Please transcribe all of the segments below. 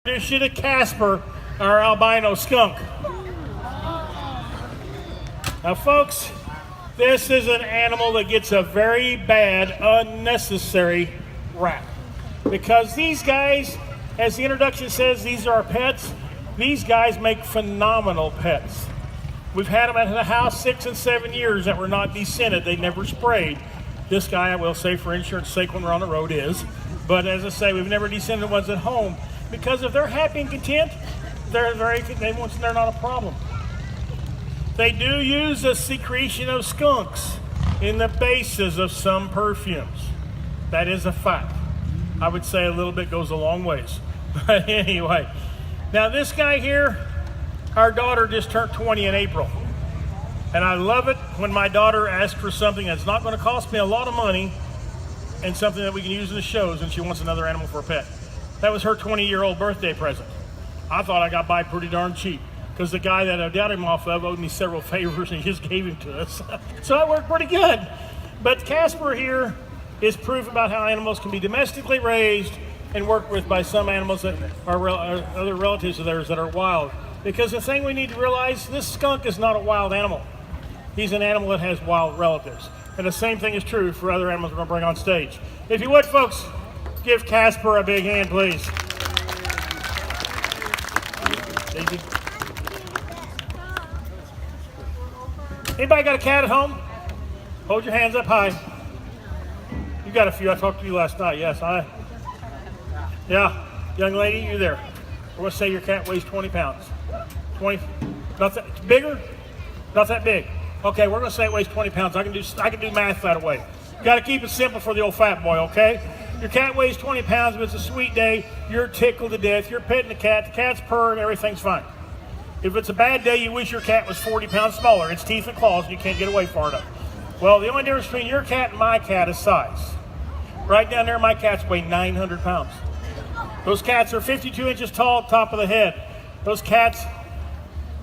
Introduce you to Casper, our albino skunk. Now, folks, this is an animal that gets a very bad, unnecessary rap. Because these guys, as the introduction says, these are our pets. These guys make phenomenal pets. We've had them at the house 6 and 7 years that were not descented. They never sprayed. This guy, I will say for insurance sake when we're on the road, is. But as I say, we've never descended ones at home. Because if they're happy and content, they're not a problem. They do use the secretion of skunks in the bases of some perfumes. That is a fact. I would say a little bit goes a long ways. But anyway, now this guy here, our daughter just turned 20 in April. And I love it when my daughter asks for something that's not going to cost me a lot of money and something that we can use in the shows, and she wants another animal for a pet. That was her 20-year-old birthday present. I thought I got by pretty darn cheap because the guy that I got him off of owed me several favors and he just gave him to us. So that worked pretty good. But Casper here is proof about how animals can be domestically raised and worked with by some animals that are other relatives of theirs that are wild. Because the thing we need to realize, this skunk is not a wild animal. He's an animal that has wild relatives. And the same thing is true for other animals we're going to bring on stage. If you would, folks, give Casper a big hand, please. Daisy. Anybody got a cat at home? Hold your hands up high. You got a few. I talked to you last night. Yes, yeah, young lady, you there. We're going to say your cat weighs 20 pounds. 20, not that bigger? Not that big. Okay, we're going to say it weighs 20 pounds. I can do math that way. You got to keep it simple for the old fat boy, okay? Your cat weighs 20 pounds, but it's a sweet day. You're tickled to death. You're petting the cat's purring, everything's fine. If it's a bad day, you wish your cat was 40 pounds smaller. Its teeth and claws, and you can't get away far enough. Well, the only difference between your cat and my cat is size. Right down there, my cats weigh 900 pounds. Those cats are 52 inches tall, top of the head. Those cats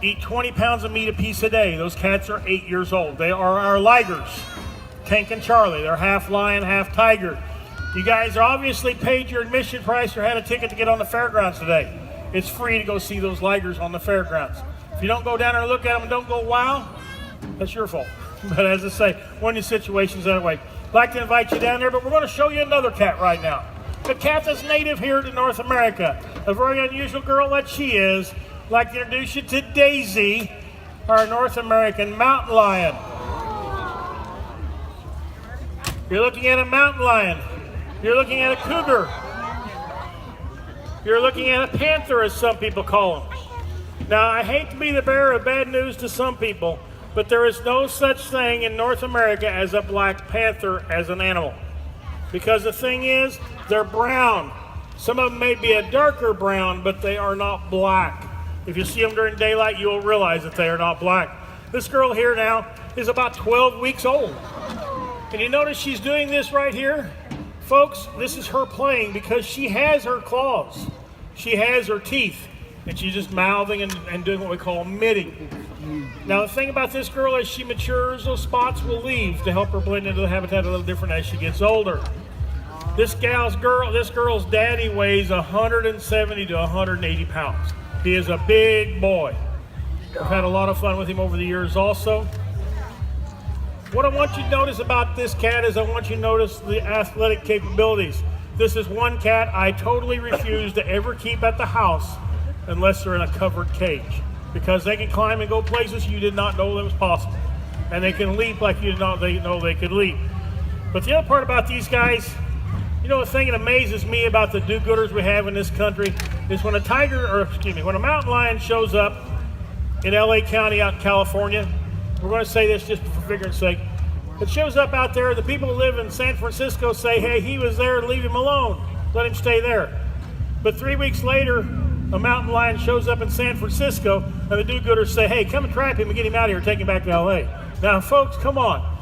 eat 20 pounds of meat a piece a day. Those cats are 8 years old. They are our ligers, Tank and Charlie. They're half lion, half tiger. You guys obviously paid your admission price or had a ticket to get on the fairgrounds today. It's free to go see those ligers on the fairgrounds. If you don't go down there and look at them and don't go, wow, that's your fault. But as I say, one of these situations that way. I'd like to invite you down there, but we're going to show you another cat right now. A cat that's native here to North America. A very unusual girl that she is. I'd like to introduce you to Daisy, our North American mountain lion. You're looking at a mountain lion. You're looking at a cougar. You're looking at a panther, as some people call them. Now, I hate to be the bearer of bad news to some people, but there is no such thing in North America as a black panther as an animal. Because the thing is, they're brown. Some of them may be a darker brown, but they are not black. If you see them during daylight, you will realize that they are not black. This girl here now is about 12 weeks old. And you notice she's doing this right here? Folks, this is her playing because she has her claws. She has her teeth. And she's just mouthing and doing what we call mitting. Now, the thing about this girl, as she matures, those spots will leave to help her blend into the habitat a little different as she gets older. This girl's daddy weighs 170 to 180 pounds. He is a big boy. I've had a lot of fun with him over the years also. What I want you to notice about this cat is I want you to notice the athletic capabilities. This is one cat I totally refuse to ever keep at the house unless they're in a covered cage. Because they can climb and go places you did not know that was possible. And they can leap like you did not know they could leap. But the other part about these guys, you know, the thing that amazes me about the do-gooders we have in this country is when a mountain lion shows up in LA County out in California, we're going to say this just for figure's sake. It shows up out there, the people who live in San Francisco say, hey, he was there, leave him alone. Let him stay there. But 3 weeks later, a mountain lion shows up in San Francisco, and the do-gooders say, hey, come and trap him and get him out of here, take him back to LA. Now, folks, come on.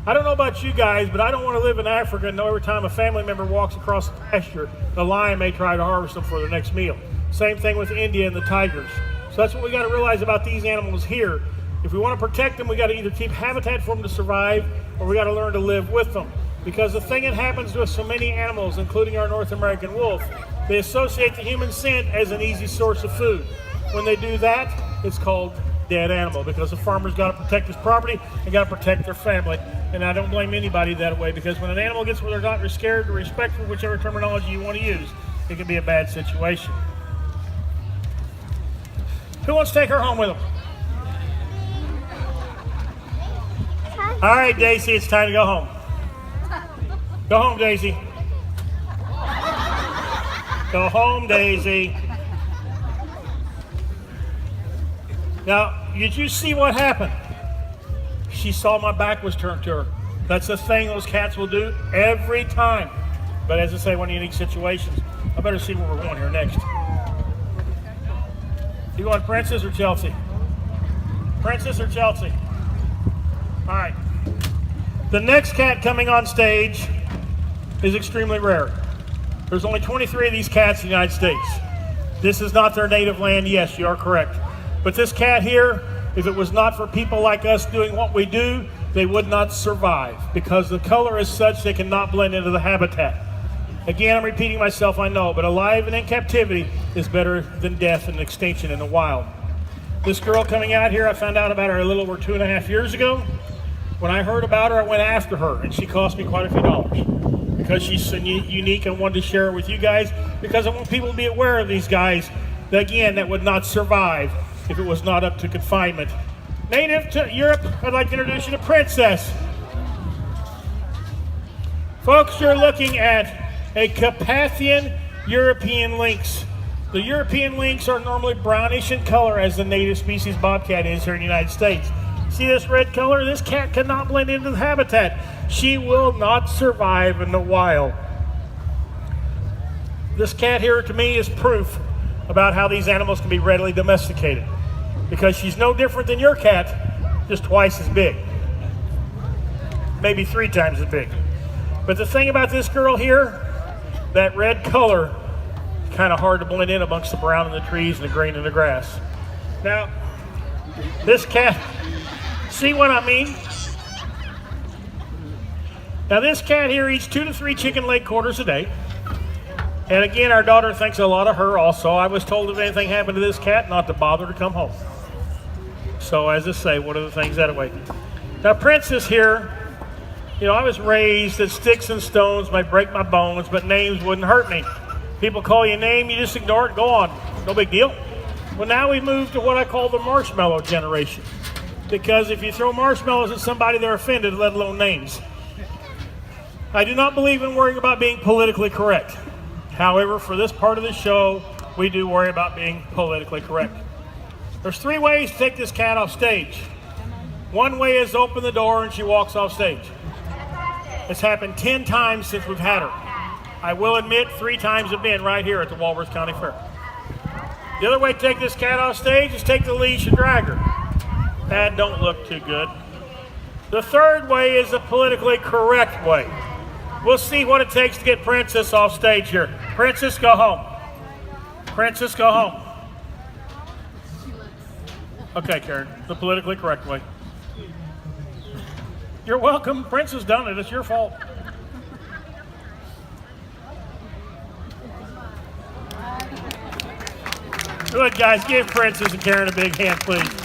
I don't know about you guys, but I don't want to live in Africa and know every time a family member walks across the pasture, the lion may try to harvest them for their next meal. Same thing with India and the tigers. So that's what we got to realize about these animals here. If we want to protect them, we got to either keep habitat for them to survive, or we got to learn to live with them. Because the thing that happens to so many animals, including our North American wolf, They associate the human scent as an easy source of food. When they do that, it's called dead animal, because the farmer's got to protect his property and got to protect their family. And I don't blame anybody that way, because when an animal gets where they're not scared or respectful, whichever terminology you want to use, it can be a bad situation. Who wants to take her home with them? All right, Daisy, it's time to go home. Go home, Daisy. Go home, Daisy. Now, did you see what happened? She saw my back was turned to her. That's the thing those cats will do every time. But as I say, one unique situations. I better see where we're going here next. You want Princess or Chelsea? Princess or Chelsea? All right. The next cat coming on stage is extremely rare. There's only 23 of these cats in the United States. This is not their native land. Yes, you are correct. But this cat here, if it was not for people like us doing what we do, they would not survive, because the color is such they cannot blend into the habitat. Again, I'm repeating myself, I know, but alive and in captivity is better than death and extinction in the wild. This girl coming out here, I found out about her a little over 2.5 years ago. When I heard about her, I went after her, and she cost me quite a few dollars, because she's so unique and wanted to share it with you guys, because I want people to be aware of these guys, that, again, that would not survive if it was not up to confinement. Native to Europe, I'd like to introduce you to Princess. Folks, you're looking at a Carpathian European lynx. The European lynx are normally brownish in color, as the native species bobcat is here in the United States. See this red color? This cat cannot blend into the habitat. She will not survive in the wild. This cat here, to me, is proof about how these animals can be readily domesticated, because she's no different than your cat, just twice as big, maybe 3 times as big. But the thing about this girl here, that red color, kind of hard to blend in amongst the brown in the trees and the green in the grass. Now, this cat, see what I mean? Now, this cat here eats 2 to 3 chicken leg quarters a day. And again, our daughter thinks a lot of her also. I was told if anything happened to this cat, not to bother to come home. So as I say, one of the things that way. Now, Princess here, you know, I was raised that sticks and stones might break my bones, but names wouldn't hurt me. People call you a name, you just ignore it, go on. No big deal. Well, now we move to what I call the marshmallow generation. Because if you throw marshmallows at somebody, they're offended, let alone names. I do not believe in worrying about being politically correct. However, for this part of the show, we do worry about being politically correct. There's 3 ways to take this cat off stage. One way is open the door and she walks off stage. It's happened 10 times since we've had her. I will admit 3 times have been right here at the Walworth County Fair. The other way to take this cat off stage is take the leash and drag her. That don't look too good. The 3rd way is the politically correct way. We'll see what it takes to get Princess off stage here. Princess, go home. Princess, go home. Okay, Karen, the politically correct way. You're welcome. Princess done it. It's your fault. Good, guys. Give Princess and Karen a big hand, please.